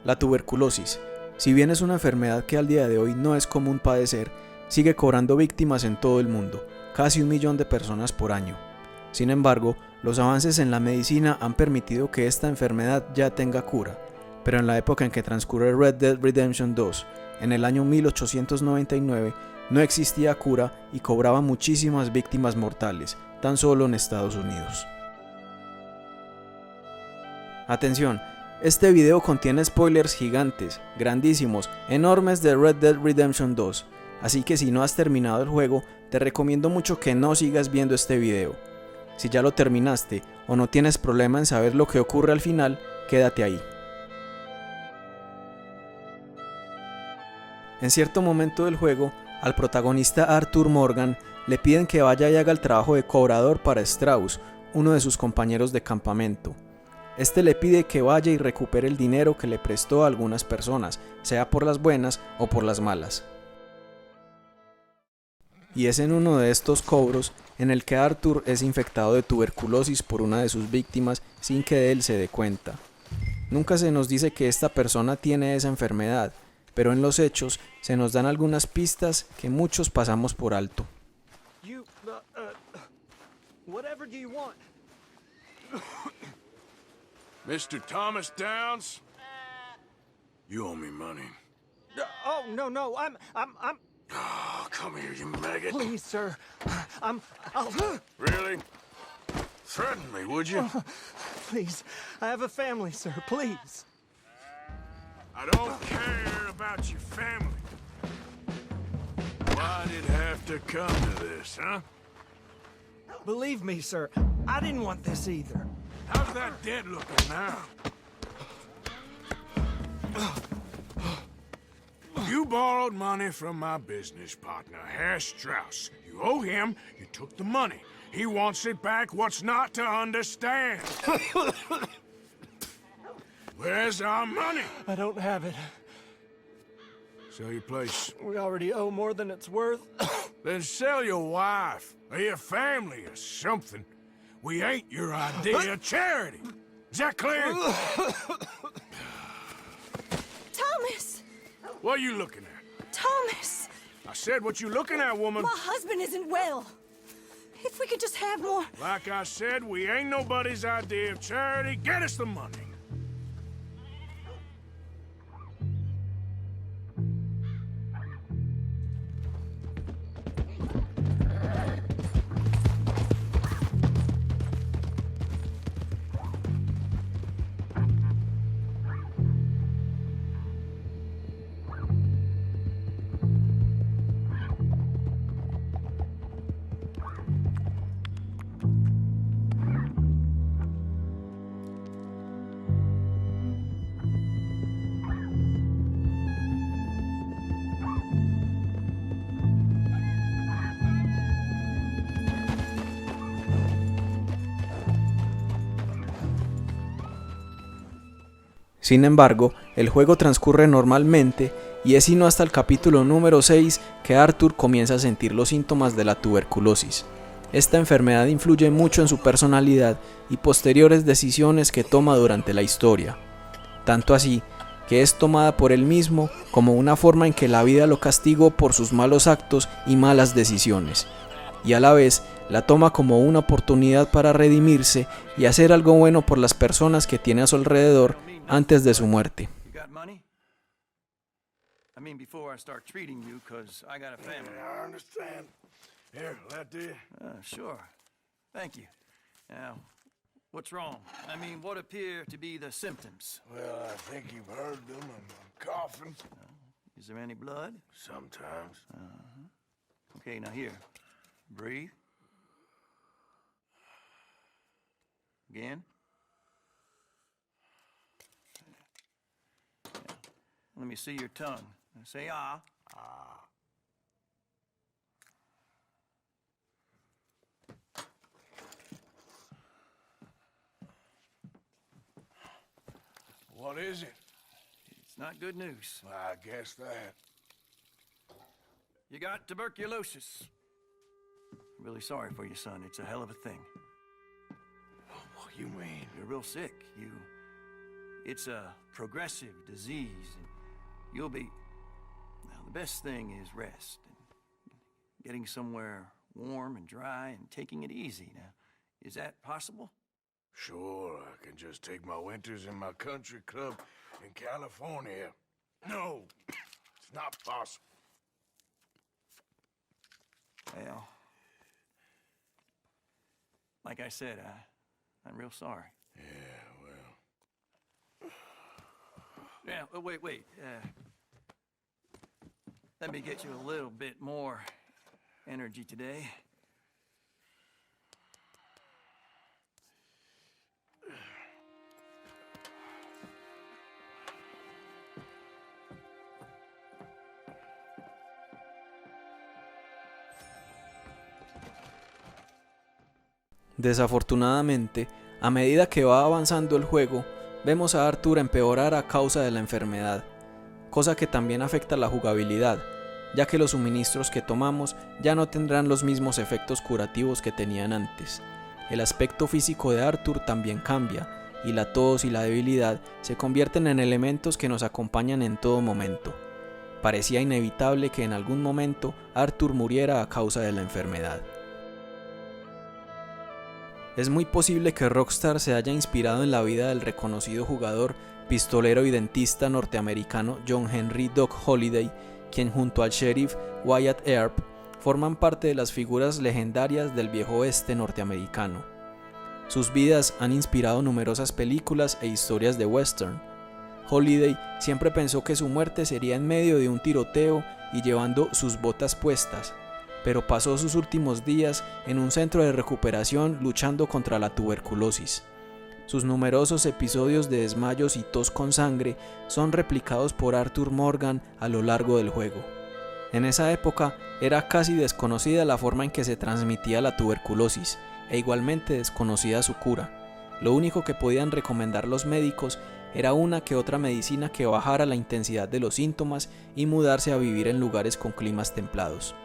La tuberculosis, si bien es una enfermedad que al día de hoy no es común padecer, sigue cobrando víctimas en todo el mundo, casi 1 millón de personas por año. Sin embargo, los avances en la medicina han permitido que esta enfermedad ya tenga cura, pero en la época en que transcurre Red Dead Redemption 2, en el año 1899, no existía cura y cobraba muchísimas víctimas mortales, tan solo en Estados Unidos. Atención, este video contiene spoilers gigantes, grandísimos, enormes de Red Dead Redemption 2, así que si no has terminado el juego, te recomiendo mucho que no sigas viendo este video. Si ya lo terminaste o no tienes problema en saber lo que ocurre al final, quédate ahí. En cierto momento del juego, al protagonista Arthur Morgan le piden que vaya y haga el trabajo de cobrador para Strauss, uno de sus compañeros de campamento. Este le pide que vaya y recupere el dinero que le prestó a algunas personas, sea por las buenas o por las malas. Y es en uno de estos cobros en el que Arthur es infectado de tuberculosis por una de sus víctimas sin que él se dé cuenta. Nunca se nos dice que esta persona tiene esa enfermedad, pero en los hechos se nos dan algunas pistas que muchos pasamos por alto. Whatever do you want? Mr. Thomas Downs? You owe me money. Oh, no, I'm... Oh, come here, you maggot. Please, sir. I'll... Really? Threaten me, would you? Please, I have a family, sir, please. I don't care about your family. Why'd it have to come to this, huh? Believe me, sir, I didn't want this either. How's that dead looking now? You borrowed money from my business partner, Herr Strauss. You owe him, you took the money. He wants it back, what's not to understand? Where's our money? I don't have it. Sell your place. We already owe more than it's worth. Then sell your wife, or your family, or something. We ain't your idea of charity. Is that clear? Thomas! What are you looking at? Thomas! I said, what you looking at, woman? My husband isn't well. If we could just have more... Like I said, we ain't nobody's idea of charity. Get us the money. Sin embargo, el juego transcurre normalmente y es sino hasta el capítulo número 6 que Arthur comienza a sentir los síntomas de la tuberculosis. Esta enfermedad influye mucho en su personalidad y posteriores decisiones que toma durante la historia. Tanto así, que es tomada por él mismo como una forma en que la vida lo castigó por sus malos actos y malas decisiones, y a la vez la toma como una oportunidad para redimirse y hacer algo bueno por las personas que tiene a su alrededor antes de su muerte. You got money? I mean, before I start treating you, 'cause I got a family. I understand. Here, that do you? Sure. Thank you. Now, what's wrong? I mean, what appear to be the symptoms? Well, I think you've heard them. I'm coughing. Is there any blood? Sometimes. Okay, now here. Breathe. Again. Let me see your tongue. Say ah. What is it? It's not good news. I guess that. You got tuberculosis. I'm really sorry for you, son. It's a hell of a thing. What do you mean? You're real sick. It's a progressive disease, and you'll be... Well, the best thing is rest, and getting somewhere warm and dry, and taking it easy. Now, is that possible? Sure, I can just take my winters in my country club in California. No, it's not possible. Well, like I said, I'm real sorry. Yeah, well... Yeah, wait. Let me get you a little bit more energy today. Desafortunadamente, a medida que va avanzando el juego, vemos a Arthur empeorar a causa de la enfermedad, cosa que también afecta la jugabilidad, ya que los suministros que tomamos ya no tendrán los mismos efectos curativos que tenían antes. El aspecto físico de Arthur también cambia, y la tos y la debilidad se convierten en elementos que nos acompañan en todo momento. Parecía inevitable que en algún momento Arthur muriera a causa de la enfermedad. Es muy posible que Rockstar se haya inspirado en la vida del reconocido jugador, pistolero y dentista norteamericano John Henry Doc Holliday, quien junto al sheriff Wyatt Earp forman parte de las figuras legendarias del viejo oeste norteamericano. Sus vidas han inspirado numerosas películas e historias de western. Holliday siempre pensó que su muerte sería en medio de un tiroteo y llevando sus botas puestas, pero pasó sus últimos días en un centro de recuperación luchando contra la tuberculosis. Sus numerosos episodios de desmayos y tos con sangre son replicados por Arthur Morgan a lo largo del juego. En esa época era casi desconocida la forma en que se transmitía la tuberculosis, e igualmente desconocida su cura. Lo único que podían recomendar los médicos era una que otra medicina que bajara la intensidad de los síntomas y mudarse a vivir en lugares con climas templados.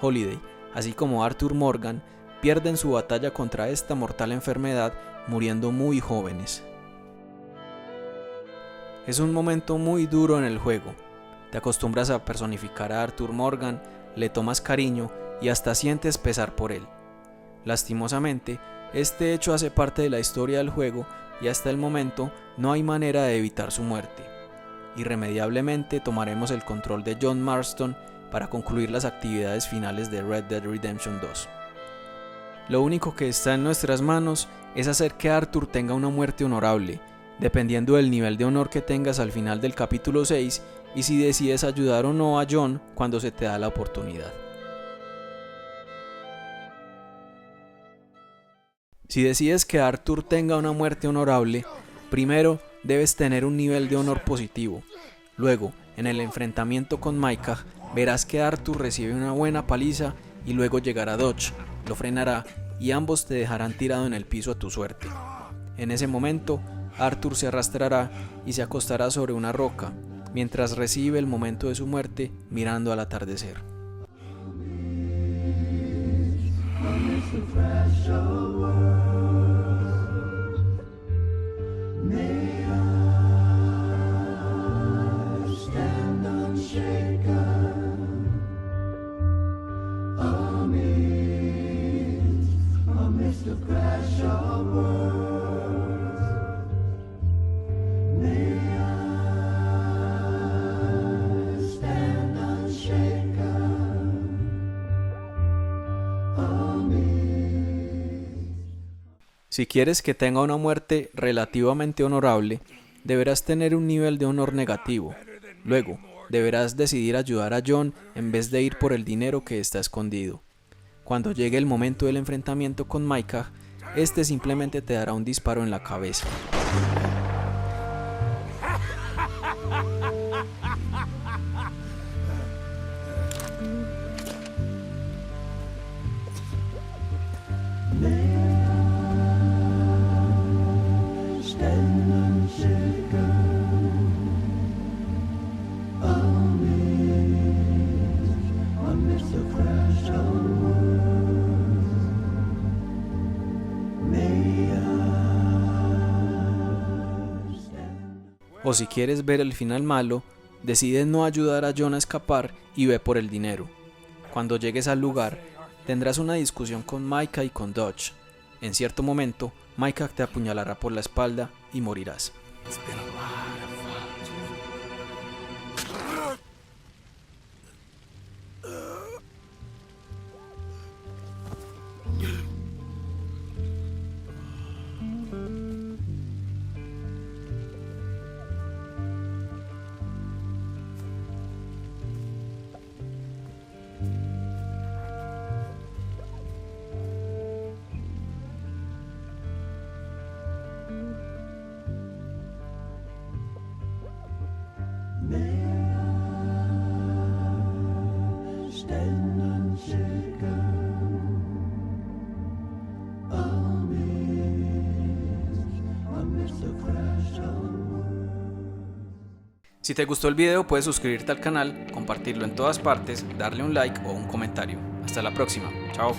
Holliday, así como Arthur Morgan, pierden su batalla contra esta mortal enfermedad muriendo muy jóvenes. Es un momento muy duro en el juego. Te acostumbras a personificar a Arthur Morgan, le tomas cariño y hasta sientes pesar por él. Lastimosamente, este hecho hace parte de la historia del juego y hasta el momento no hay manera de evitar su muerte. Irremediablemente tomaremos el control de John Marston para concluir las actividades finales de Red Dead Redemption 2. Lo único que está en nuestras manos es hacer que Arthur tenga una muerte honorable, dependiendo del nivel de honor que tengas al final del capítulo 6 y si decides ayudar o no a John cuando se te da la oportunidad. Si decides que Arthur tenga una muerte honorable, primero debes tener un nivel de honor positivo. Luego, en el enfrentamiento con Micah, verás que Arthur recibe una buena paliza y luego llegará Dodge, lo frenará y ambos te dejarán tirado en el piso a tu suerte. En ese momento, Arthur se arrastrará y se acostará sobre una roca, mientras recibe el momento de su muerte mirando al atardecer. Si quieres que tenga una muerte relativamente honorable, deberás tener un nivel de honor negativo. Luego, deberás decidir ayudar a John en vez de ir por el dinero que está escondido. Cuando llegue el momento del enfrentamiento con Micah, este simplemente te dará un disparo en la cabeza. O si quieres ver el final malo, decides no ayudar a John a escapar y ve por el dinero. Cuando llegues al lugar, tendrás una discusión con Micah y con Dodge. En cierto momento, Micah te apuñalará por la espalda y morirás. Si te gustó el video, puedes suscribirte al canal, compartirlo en todas partes, darle un like o un comentario. Hasta la próxima. Chao.